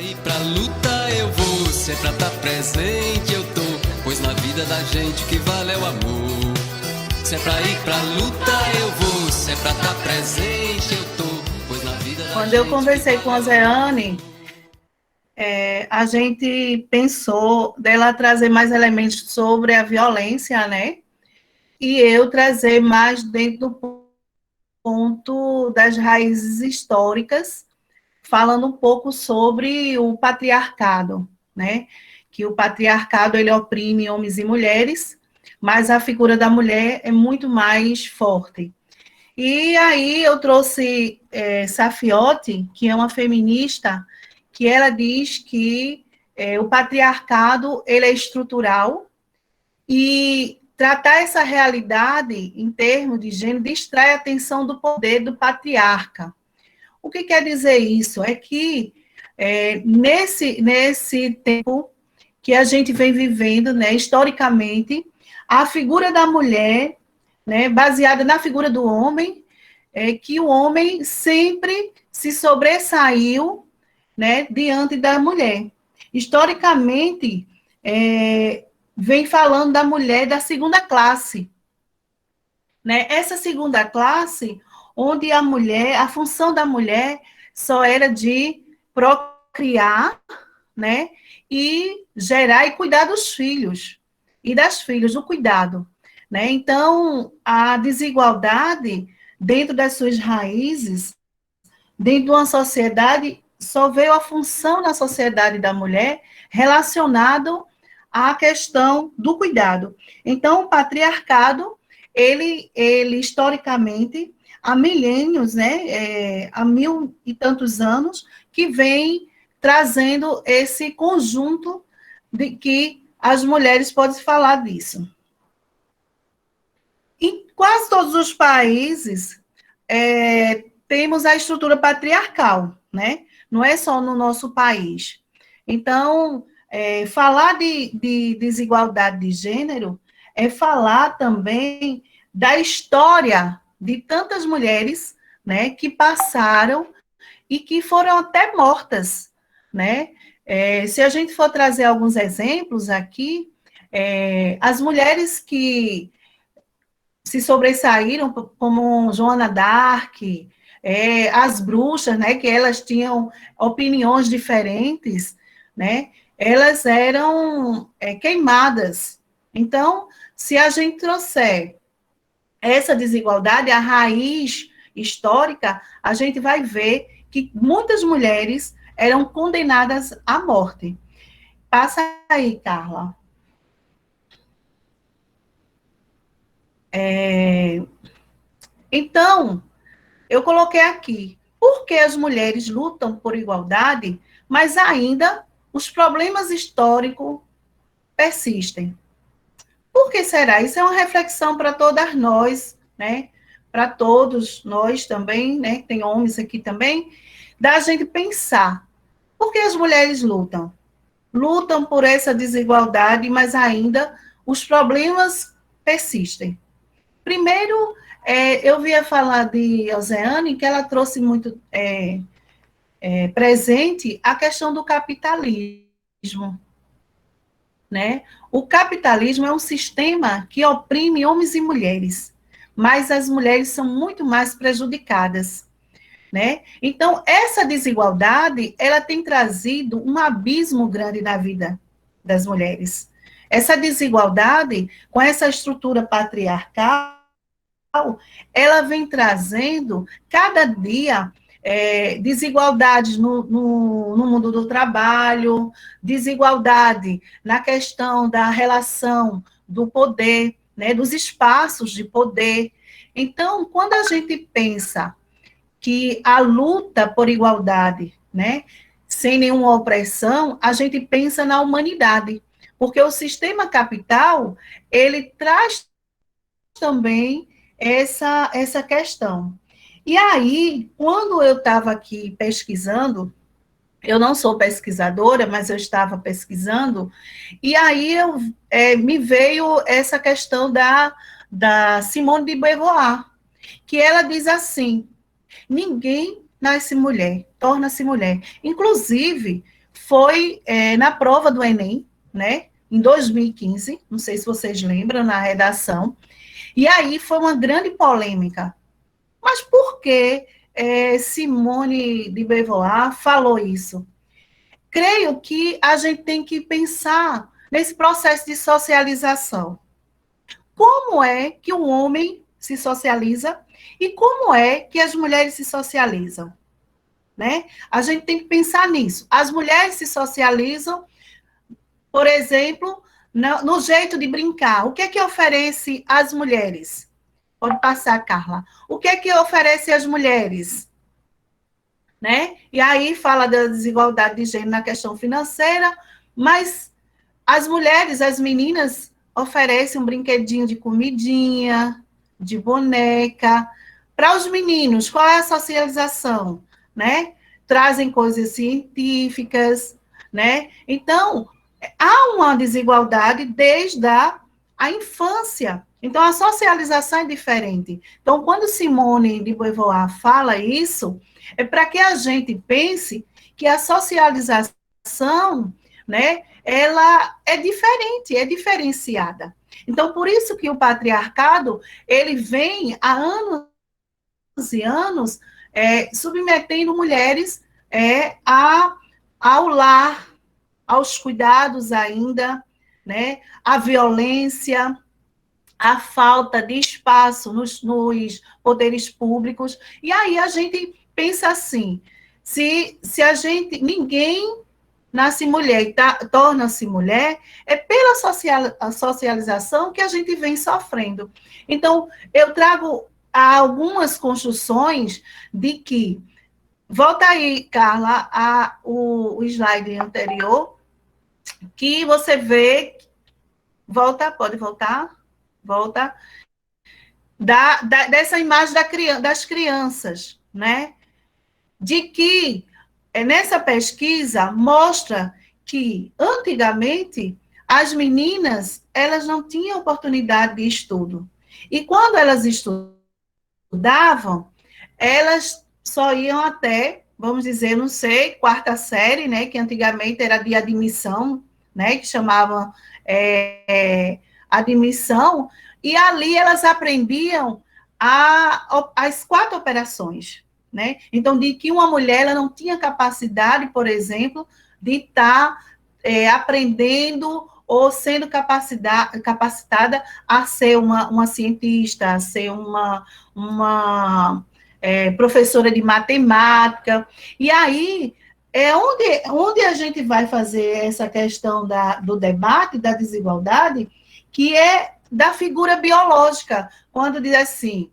ir pra luta eu vou, se é pra tá presente eu tô, pois na vida da gente o que vale é o amor. Se é pra ir pra luta eu vou, se é pra tá presente eu tô, pois na vida da Quando gente eu o que conversei vale com é a o amor. Zeane, a gente pensou dela trazer mais elementos sobre a violência, né? E eu trazer mais dentro do ponto das raízes históricas, falando um pouco sobre o patriarcado, né? Que o patriarcado ele oprime homens e mulheres, mas a figura da mulher é muito mais forte. E aí eu trouxe Safiotti, que é uma feminista, que ela diz que o patriarcado ele é estrutural e tratar essa realidade em termos de gênero distrai a atenção do poder do patriarca. O que quer dizer isso? É que nesse tempo que a gente vem vivendo, né, historicamente, a figura da mulher, né, baseada na figura do homem, é que o homem sempre se sobressaiu, né, diante da mulher. Historicamente, vem falando da mulher da segunda classe, né? Essa segunda classe, onde a mulher, a função da mulher só era de procriar, né? E gerar e cuidar dos filhos e das filhas, do cuidado, né? Então, a desigualdade dentro das suas raízes, dentro de uma sociedade, só veio a função na sociedade da mulher relacionado à questão do cuidado. Então, o patriarcado, ele historicamente, há milênios, né, há mil e tantos anos, que vem trazendo esse conjunto de que as mulheres podem falar disso. Em quase todos os países, temos a estrutura patriarcal, né? Não é só no nosso país. Então, falar de desigualdade de gênero é falar também da história de tantas mulheres, né, que passaram e que foram até mortas, né? Se a gente for trazer alguns exemplos aqui, as mulheres que se sobressaíram, como Joana d'Arc, as bruxas, né, que elas tinham opiniões diferentes, né, elas eram queimadas. Então, se a gente trouxer essa desigualdade, a raiz histórica, a gente vai ver que muitas mulheres eram condenadas à morte. Passa aí, Carla. Então, eu coloquei aqui, por que as mulheres lutam por igualdade, mas ainda os problemas históricos persistem? Por que será? Isso é uma reflexão para todas nós, né? Para todos nós também, né? Tem homens aqui também, da gente pensar. Por que as mulheres lutam? Lutam por essa desigualdade, mas ainda os problemas persistem. Primeiro, eu via falar de Oceane, que ela trouxe muito presente a questão do capitalismo, né? O capitalismo é um sistema que oprime homens e mulheres, mas as mulheres são muito mais prejudicadas, né? Então, essa desigualdade, ela tem trazido um abismo grande na vida das mulheres. Essa desigualdade, com essa estrutura patriarcal, ela vem trazendo, cada dia, desigualdades no mundo do trabalho, desigualdade na questão da relação do poder, né, dos espaços de poder. Então, quando a gente pensa que a luta por igualdade, né, sem nenhuma opressão, a gente pensa na humanidade, porque o sistema capital, ele traz também essa questão. E aí, quando eu estava aqui pesquisando, eu não sou pesquisadora, mas eu estava pesquisando, e aí me veio essa questão da Simone de Beauvoir, que ela diz assim: ninguém nasce mulher, torna-se mulher. Inclusive, foi na prova do Enem, né? Em 2015, não sei se vocês lembram, na redação. E aí foi uma grande polêmica. Mas por que Simone de Beauvoir falou isso? Creio que a gente tem que pensar nesse processo de socialização. Como é que um homem se socializa e como é que as mulheres se socializam, né? A gente tem que pensar nisso. As mulheres se socializam, por exemplo, no jeito de brincar. O que é que oferece às mulheres? Pode passar, Carla. O que é que oferece às mulheres? Né? E aí fala da desigualdade de gênero na questão financeira, mas as mulheres, as meninas, oferecem um brinquedinho de comidinha, de boneca. Para os meninos, qual é a socialização? Né? Trazem coisas científicas, né? Então, há uma desigualdade desde a infância. Então, a socialização é diferente. Então, quando Simone de Beauvoir fala isso, é para que a gente pense que a socialização, né, ela é diferente, é diferenciada. Então, por isso que o patriarcado, ele vem há anos e anos submetendo mulheres ao lar, aos cuidados ainda, né, à violência, à falta de espaço nos poderes públicos. E aí a gente pensa assim, se a gente, ninguém nasce mulher e torna-se mulher, é pela socialização que a gente vem sofrendo. Então, eu trago algumas construções de que, volta aí, Carla, o slide anterior, que você vê, pode voltar, volta, dessa imagem das crianças, né? De que nessa pesquisa mostra que antigamente as meninas elas não tinham oportunidade de estudo. E quando elas estudavam, elas só iam até, vamos dizer, não sei, quarta série, né, que antigamente era de admissão, né, que chamavam admissão, e ali elas aprendiam as 4 operações, né? Então, de que uma mulher ela não tinha capacidade, por exemplo, de estar aprendendo ou sendo capacitada a ser uma cientista, a ser uma professora de matemática. E aí é onde a gente vai fazer essa questão do debate, da desigualdade, que é da figura biológica, quando diz assim,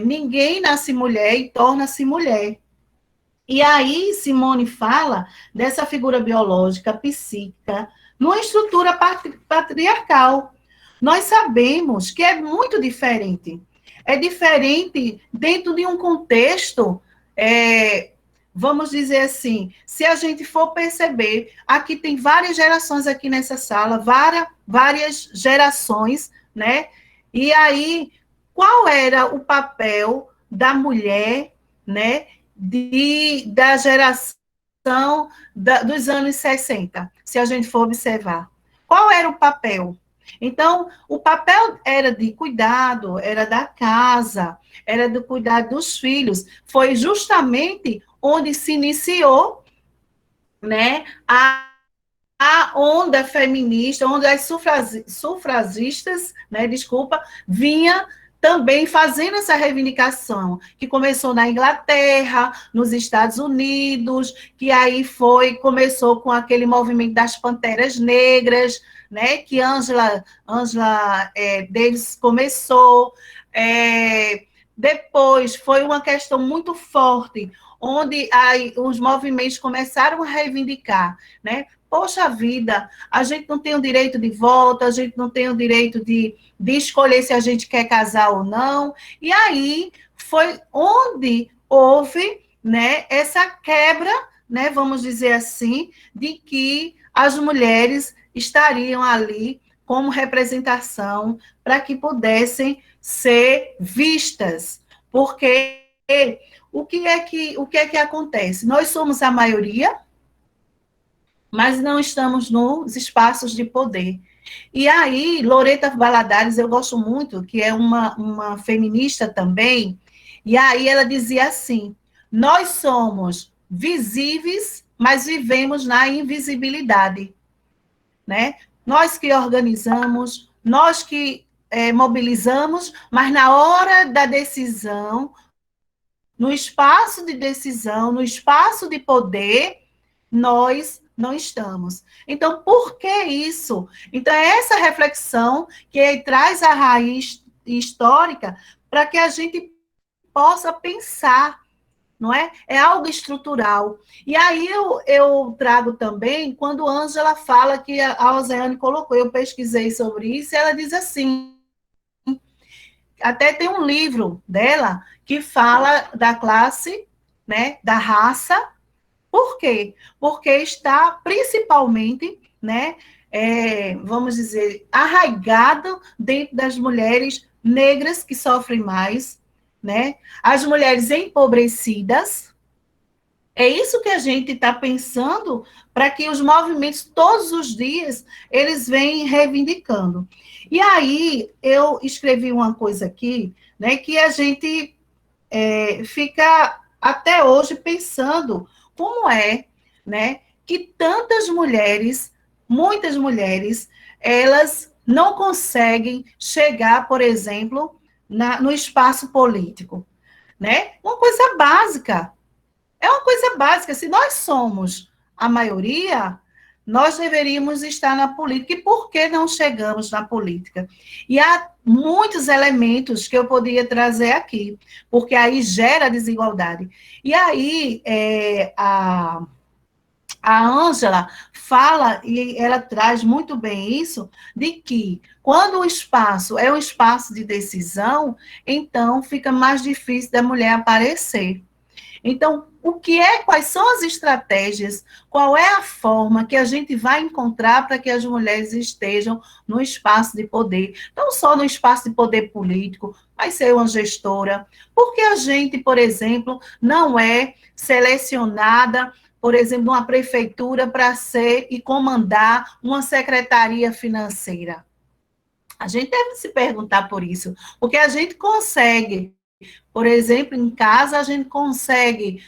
ninguém nasce mulher e torna-se mulher. E aí Simone fala dessa figura biológica, psíquica, numa estrutura patriarcal. Nós sabemos que é muito diferente. É diferente dentro de um contexto, vamos dizer assim, se a gente for perceber, aqui tem várias gerações aqui nessa sala, várias gerações, né? E aí, qual era o papel da mulher, né, da geração dos anos 60, se a gente for observar? Qual era o papel? Então, o papel era de cuidado, era da casa, era do cuidado dos filhos. Foi justamente onde se iniciou, né, a onda feminista, onde as sufragistas, né, vinha também fazendo essa reivindicação, que começou na Inglaterra, nos Estados Unidos, que aí começou com aquele movimento das Panteras Negras, né, que Angela Davis começou. Depois foi uma questão muito forte, onde os movimentos começaram a reivindicar, né? Poxa vida, a gente não tem o direito de voto, a gente não tem o direito de escolher se a gente quer casar ou não. E aí foi onde houve, né, essa quebra, né, vamos dizer assim, de que as mulheres estariam ali como representação para que pudessem ser vistas. Porque o que é que acontece? Nós somos a maioria, mas não estamos nos espaços de poder. E aí, Loreta Valadares, eu gosto muito, que é uma feminista também, e aí ela dizia assim: nós somos visíveis, mas vivemos na invisibilidade, né? Nós que organizamos, nós que mobilizamos, mas na hora da decisão, no espaço de decisão, no espaço de poder, nós não estamos. Então, por que isso? Então, é essa reflexão que traz a raiz histórica para que a gente possa pensar, não é? É algo estrutural. E aí eu trago também, quando Ângela fala que a Ozeane colocou, eu pesquisei sobre isso, e ela diz assim, até tem um livro dela que fala da classe, né, da raça. Por quê? Porque está principalmente, né, vamos dizer, arraigado dentro das mulheres negras que sofrem mais, né, as mulheres empobrecidas. É isso que a gente está pensando para que os movimentos, todos os dias, eles vêm reivindicando. E aí, eu escrevi uma coisa aqui, né, que a gente fica até hoje pensando como é, né, que tantas mulheres, muitas mulheres, elas não conseguem chegar, por exemplo, no espaço político, né? Uma coisa básica. É uma coisa básica. Se nós somos a maioria, nós deveríamos estar na política. E por que não chegamos na política? E há muitos elementos que eu poderia trazer aqui, porque aí gera desigualdade. E aí, a Ângela fala, e ela traz muito bem isso, de que quando o espaço é um espaço de decisão, então fica mais difícil da mulher aparecer. Então, quais são as estratégias, qual é a forma que a gente vai encontrar para que as mulheres estejam no espaço de poder, não só no espaço de poder político, mas ser uma gestora, porque a gente, por exemplo, não é selecionada, por exemplo, numa prefeitura para ser e comandar uma secretaria financeira. A gente deve se perguntar por isso, porque a gente consegue, por exemplo, em casa, a gente consegue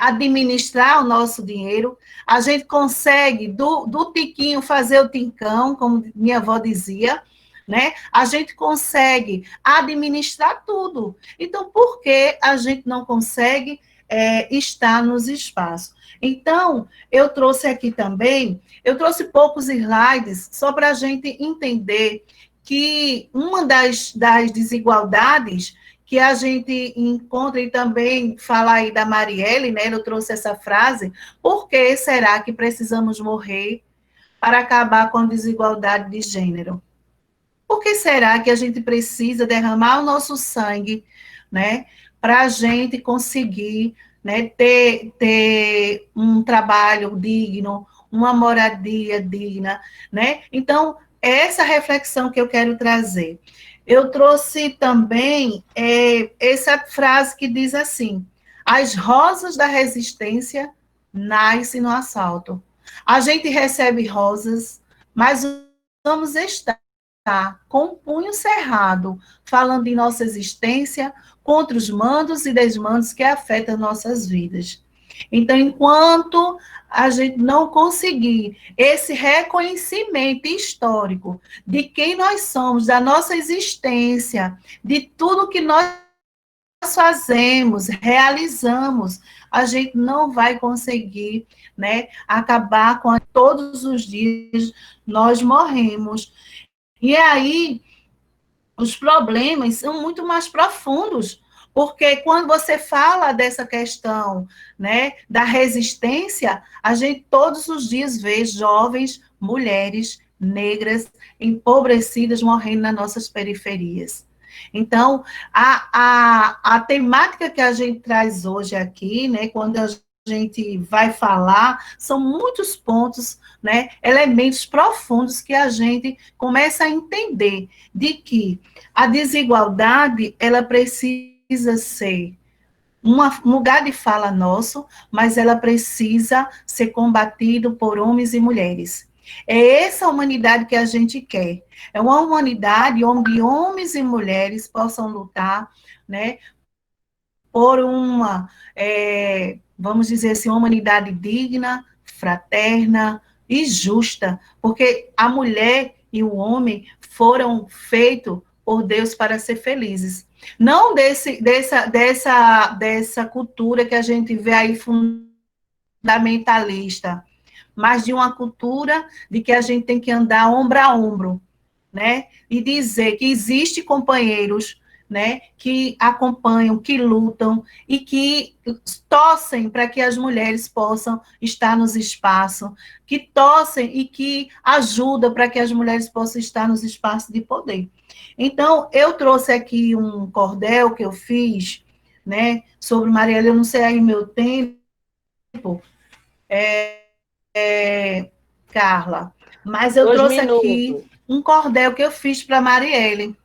administrar o nosso dinheiro, a gente consegue, do tiquinho, fazer o tincão, como minha avó dizia, né? A gente consegue administrar tudo. Então, por que a gente não consegue estar nos espaços? Então, eu trouxe aqui também, eu trouxe poucos slides, só para a gente entender que uma das desigualdades que a gente encontra, e também fala aí da Marielle, né? Eu trouxe essa frase: por que será que precisamos morrer para acabar com a desigualdade de gênero? Por que será que a gente precisa derramar o nosso sangue, né? Para a gente conseguir, né, ter um trabalho digno, uma moradia digna, né? Então, é essa reflexão que eu quero trazer. Eu trouxe também essa frase que diz assim: as rosas da resistência nascem no assalto. A gente recebe rosas, mas vamos estar com o punho cerrado, falando em nossa existência contra os mandos e desmandos que afetam nossas vidas. Então, enquanto a gente não conseguir esse reconhecimento histórico de quem nós somos, da nossa existência, de tudo que nós fazemos, realizamos, a gente não vai conseguir, né, acabar com todos os dias nós morremos. E aí os problemas são muito mais profundos, porque quando você fala dessa questão, né, da resistência, a gente todos os dias vê jovens, mulheres negras, empobrecidas, morrendo nas nossas periferias. Então, a temática que a gente traz hoje aqui, né, quando a gente vai falar, são muitos pontos, né, elementos profundos que a gente começa a entender de que a desigualdade, ela precisa ser um lugar de fala nosso, mas ela precisa ser combatido por homens e mulheres. É essa humanidade que a gente quer. É uma humanidade onde homens e mulheres possam lutar, né, por uma, vamos dizer assim, uma humanidade digna, fraterna e justa, porque a mulher e o homem foram feitos por Deus para ser felizes. Não dessa cultura que a gente vê aí fundamentalista, mas de uma cultura de que a gente tem que andar ombro a ombro, né? E dizer que existe companheiros, né, que acompanham, que lutam e que torcem para que as mulheres possam estar nos espaços, que torcem e que ajudam para que as mulheres possam estar nos espaços de poder. Então, eu trouxe aqui um cordel que eu fiz, né, sobre Marielle, eu não sei aí meu tempo, Carla, mas eu trouxe aqui um cordel que eu fiz para Marielle.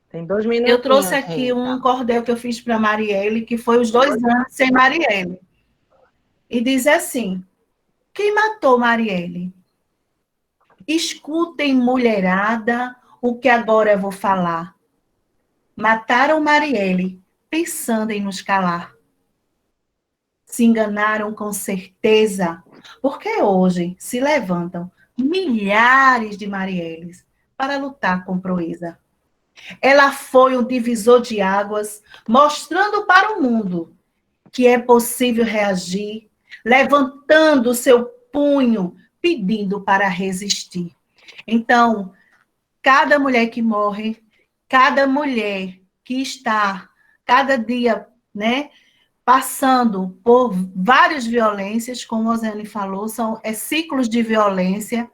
Tem 2 minutos. Eu trouxe aqui um cordel que eu fiz para Marielle, que foi os 2 anos sem Marielle. E diz assim: quem matou Marielle? Escutem, mulherada, o que agora eu vou falar. Mataram Marielle, pensando em nos calar. Se enganaram com certeza, porque hoje se levantam milhares de Marielles para lutar com proeza. Ela foi um divisor de águas, mostrando para o mundo que é possível reagir, levantando o seu punho, pedindo para resistir. Então, cada mulher que morre, cada mulher que está, cada dia, né, passando por várias violências, como a Rosane falou, são ciclos de violência,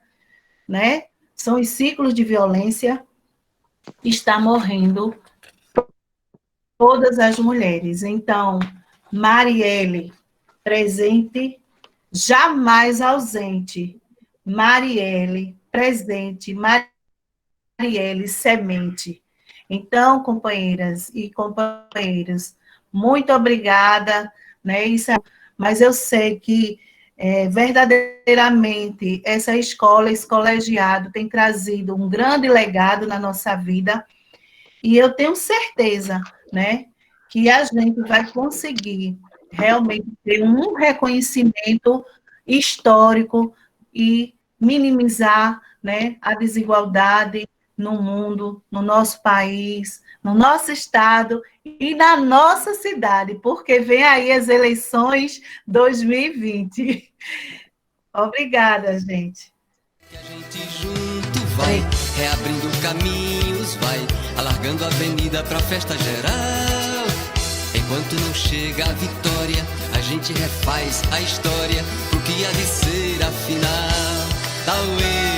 né? São os ciclos de violência. Está morrendo todas as mulheres. Então, Marielle, presente, jamais ausente. Marielle, presente. Marielle, semente. Então, companheiras e companheiros, muito obrigada, né? Mas eu sei que verdadeiramente essa escola, esse colegiado tem trazido um grande legado na nossa vida, e eu tenho certeza, né, que a gente vai conseguir realmente ter um reconhecimento histórico e minimizar, né, a desigualdade no mundo, no nosso país, no nosso estado e na nossa cidade, porque vem aí as eleições 2020. Obrigada, gente. Que a gente junto vai reabrindo caminhos, vai alargando a avenida pra festa geral. Enquanto não chega a vitória, a gente refaz a história pro que há de ser afinal. Tauê.